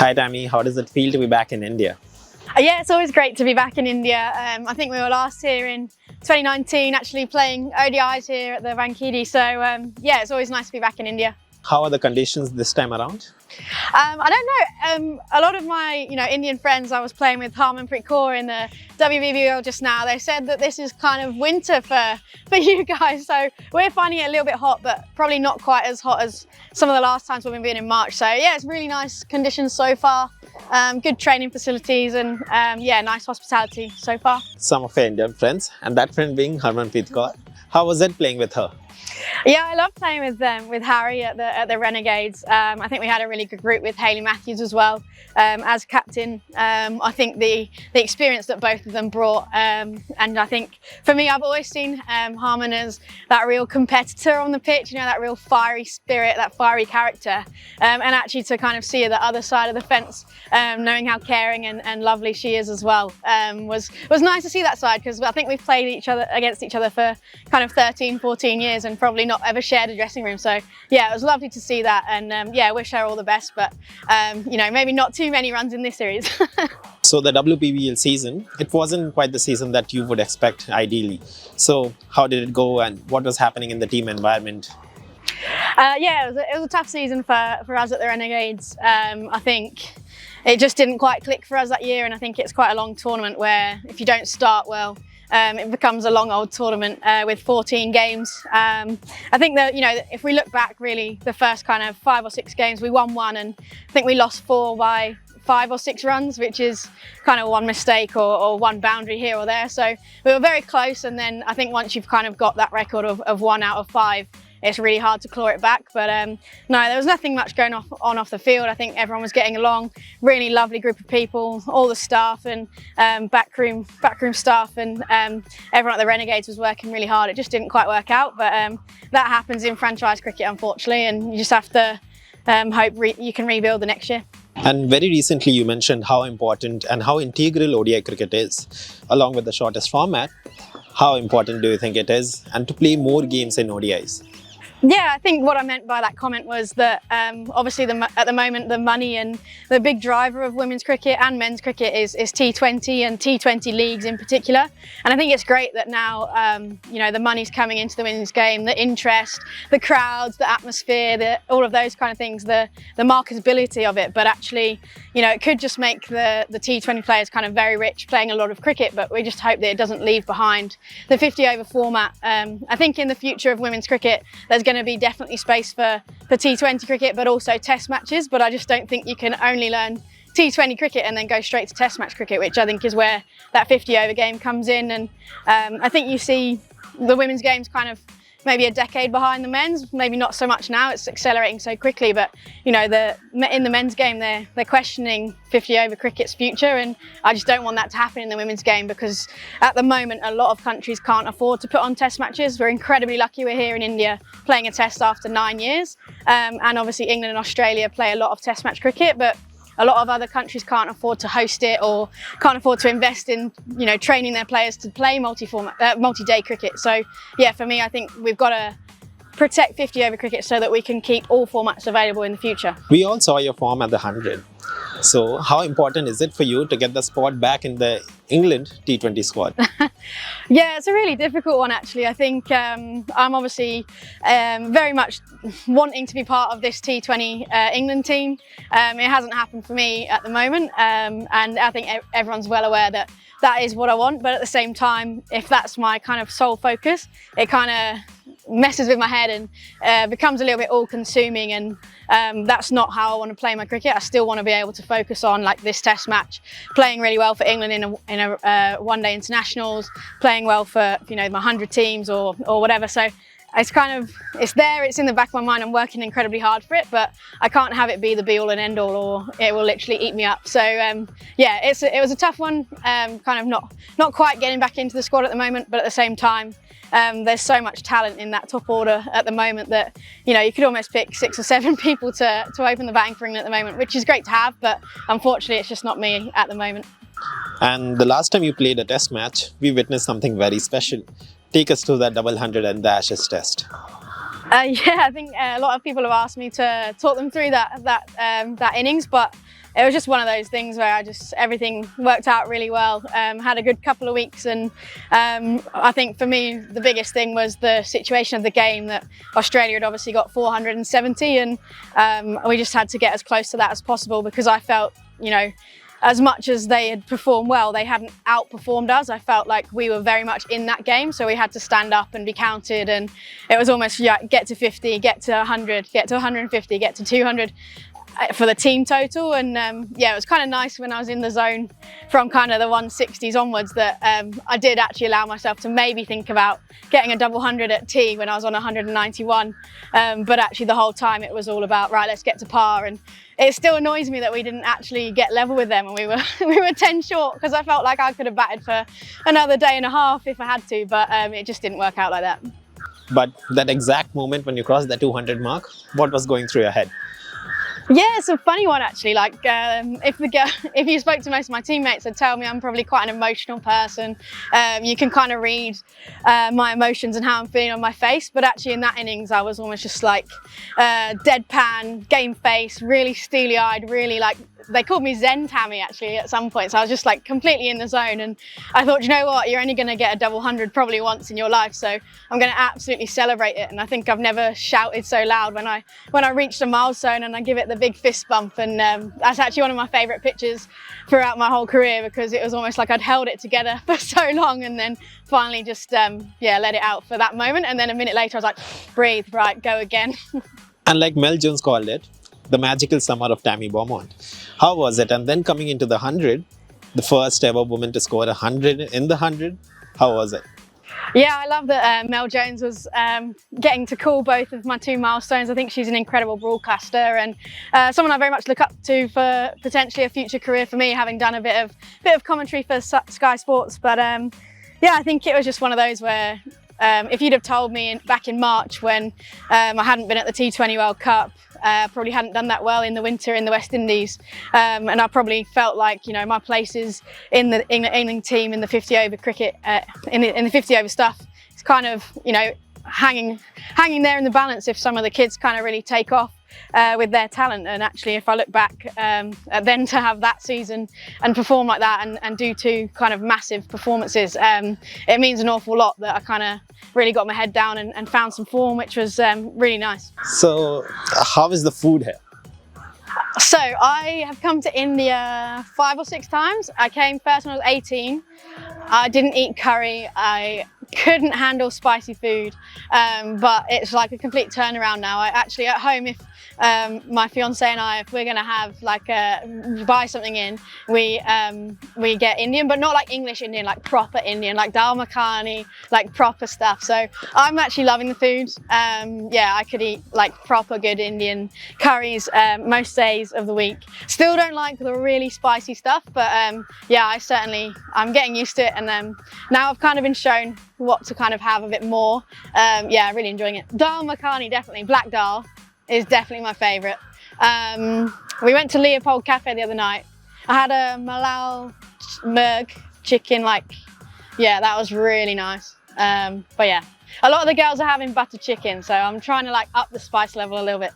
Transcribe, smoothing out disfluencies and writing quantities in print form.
Hi Tammy, how does it feel to be back in India? Yeah, it's always great to be back in India. I think we were last here in 2019 actually playing ODIs here at the Vankidi. So yeah, it's always nice to be back in India. How are the conditions this time around? I don't know. A lot of my Indian friends, I was playing with Harmanpreet Kaur in the WBBL just now. They said that this is kind of winter for you guys. So we're finding it a little bit hot, but probably not quite as hot as some of the last times we've been in March. So yeah, it's really nice conditions so far. Good training facilities and yeah, nice hospitality so far. Some of your Indian friends, and that friend being Harmanpreet Kaur. How was it playing with her? Yeah, I love playing with Harry at the Renegades. I think we had a really good group with Hayley Matthews as well as captain. I think the experience that both of them brought, and I think for me, I've always seen Harman as that real competitor on the pitch. That real fiery spirit, that fiery character, and actually to kind of see the other side of the fence, knowing how caring and lovely she is as well, was nice to see that side, because I think we've played against each other for kind of 13, 14 years and probably not ever shared a dressing room. So yeah, it was lovely to see that, and yeah, I wish her all the best, but maybe not too many runs in this series. So the WBBL season, it wasn't quite the season that you would expect ideally. So how did it go and what was happening in the team environment? Yeah, it was a tough season for us at the Renegades. I think it just didn't quite click for us that year, and I think it's quite a long tournament where if you don't start well, it becomes a long old tournament with 14 games. I think that, if we look back really, the first kind of 5 or 6 games, we won 1 and I think we lost 4 by 5 or 6 runs, which is kind of one mistake or one boundary here or there. So we were very close, and then I think once you've kind of got that record of 1 out of 5, it's really hard to claw it back. But no, there was nothing much going on off the field. I think everyone was getting along. Really lovely group of people, all the staff and backroom staff, and everyone at the Renegades was working really hard. It just didn't quite work out, but that happens in franchise cricket, unfortunately, and you just have to hope you can rebuild the next year. And very recently you mentioned how important and how integral ODI cricket is, along with the shortest format. How important do you think it is, and to play more games in ODIs? Yeah, I think what I meant by that comment was that obviously at the moment the money and the big driver of women's cricket and men's cricket is T20 and T20 leagues in particular. And I think it's great that now the money's coming into the women's game, the interest, the crowds, the atmosphere, all of those kind of things, the marketability of it. But actually, it could just make the T20 players kind of very rich playing a lot of cricket, but we just hope that it doesn't leave behind the 50 over format. I think in the future of women's cricket, there's going to be definitely space for T20 cricket, but also test matches. But I just don't think you can only learn T20 cricket and then go straight to test match cricket, which I think is where that 50 over game comes in. And I think you see the women's games kind of maybe a decade behind the men's, maybe not so much now, it's accelerating so quickly, but in the men's game they're questioning 50 over cricket's future, and I just don't want that to happen in the women's game, because at the moment a lot of countries can't afford to put on test matches. We're incredibly lucky we're here in India playing a test after 9 years, and obviously England and Australia play a lot of test match cricket, but a lot of other countries can't afford to host it or can't afford to invest in, training their players to play multi-day cricket. So yeah, for me, I think we've got to protect 50 over cricket so that we can keep all formats available in the future. We all saw your form at the 100. So how important is it for you to get the spot back in the England T20 squad? Yeah, it's a really difficult one actually. I think I'm obviously very much wanting to be part of this T20 England team. It hasn't happened for me at the moment, and I think everyone's well aware that that is what I want, but at the same time, if that's my kind of sole focus, it kind of messes with my head and becomes a little bit all-consuming, and that's not how I want to play my cricket. I still want to be able to focus on like this test match, playing really well for England in a one-day internationals, playing well for my 100 teams or whatever. So it's there, it's in the back of my mind. I'm working incredibly hard for it, but I can't have it be the be-all and end-all, or it will literally eat me up. So yeah, it was a tough one, kind of not quite getting back into the squad at the moment, but at the same time, there's so much talent in that top order at the moment that you could almost pick 6 or 7 people to open the batting for England at the moment, which is great to have, but unfortunately it's just not me at the moment. And the last time you played a test match, we witnessed something very special. Take us to that double 100 and the Ashes test. Yeah, I think a lot of people have asked me to talk them through that innings, but it was just one of those things where everything worked out really well. Had a good couple of weeks, and I think for me the biggest thing was the situation of the game, that Australia had obviously got 470, and we just had to get as close to that as possible, because I felt, you know, as much as they had performed well, they hadn't outperformed us. I felt like we were very much in that game, so we had to stand up and be counted, and it was almost, yeah, get to 50, get to 100, get to 150, get to 200 for the team total. And yeah, it was kind of nice when I was in the zone from kind of the 160s onwards that I did actually allow myself to maybe think about getting a double 100 at T when I was on 191, but actually the whole time it was all about, right, let's get to par. And it still annoys me that we didn't actually get level with them, and we were 10 short, because I felt like I could have batted for another day and a half if I had to, but it just didn't work out like that. But that exact moment when you crossed the 200 mark, what was going through your head? Yeah, it's a funny one actually. Like if you spoke to most of my teammates, they'd tell me I'm probably quite an emotional person. You can kind of read my emotions and how I'm feeling on my face. But actually in that innings, I was almost just like deadpan, game face, really steely-eyed, really like, they called me Zen Tammy actually at some point. So I was just like completely in the zone, and I thought, you know what, you're only going to get a double 100 probably once in your life, so I'm going to absolutely celebrate it. And I think I've never shouted so loud when I reached a milestone, and I give it the big fist bump. And that's actually one of my favourite pictures throughout my whole career, because it was almost like I'd held it together for so long, and then finally just yeah, let it out for that moment. And then a minute later I was like, breathe, right, go again. And like Mel Jones called it, the magical summer of Tammy Beaumont. How was it? And then coming into the 100, the first ever woman to score 100 in the 100, how was it? Yeah, I love that Mel Jones was getting to call both of my two milestones. I think she's an incredible broadcaster, and someone I very much look up to for potentially a future career for me, having done a bit of commentary for Sky Sports. But yeah, I think it was just one of those where if you'd have told me back in March, when I hadn't been at the T20 World Cup, probably hadn't done that well in the winter in the West Indies, and I probably felt like, you know, my place is in the England team in the 50 over cricket, in the 50 over stuff. It's kind of, you know, hanging there in the balance if some of the kids kind of really take off with their talent. And actually, if I look back, then to have that season and perform like that, and do two kind of massive performances, it means an awful lot that I kind of really got my head down and found some form, which was really nice. So how is the food here? So I have come to India 5 or 6 times. I came first when I was 18. I didn't eat curry. I couldn't handle spicy food, but it's like a complete turnaround now. I actually, at home, if my fiance and I, if we're gonna have like buy something in, we get Indian, but not like English Indian, like proper Indian, like dal makhani, like proper stuff. So I'm actually loving the food. Yeah, I could eat like proper good Indian curries most days of the week. Still don't like the really spicy stuff, but yeah, I'm getting used to it, and now I've kind of been shown what to kind of have a bit more. Yeah, really enjoying it. Dal makhani, definitely. Black dal is definitely my favourite. We went to Leopold Cafe the other night. I had a malal merg chicken, like, yeah, that was really nice. But yeah, a lot of the girls are having butter chicken, so I'm trying to like up the spice level a little bit.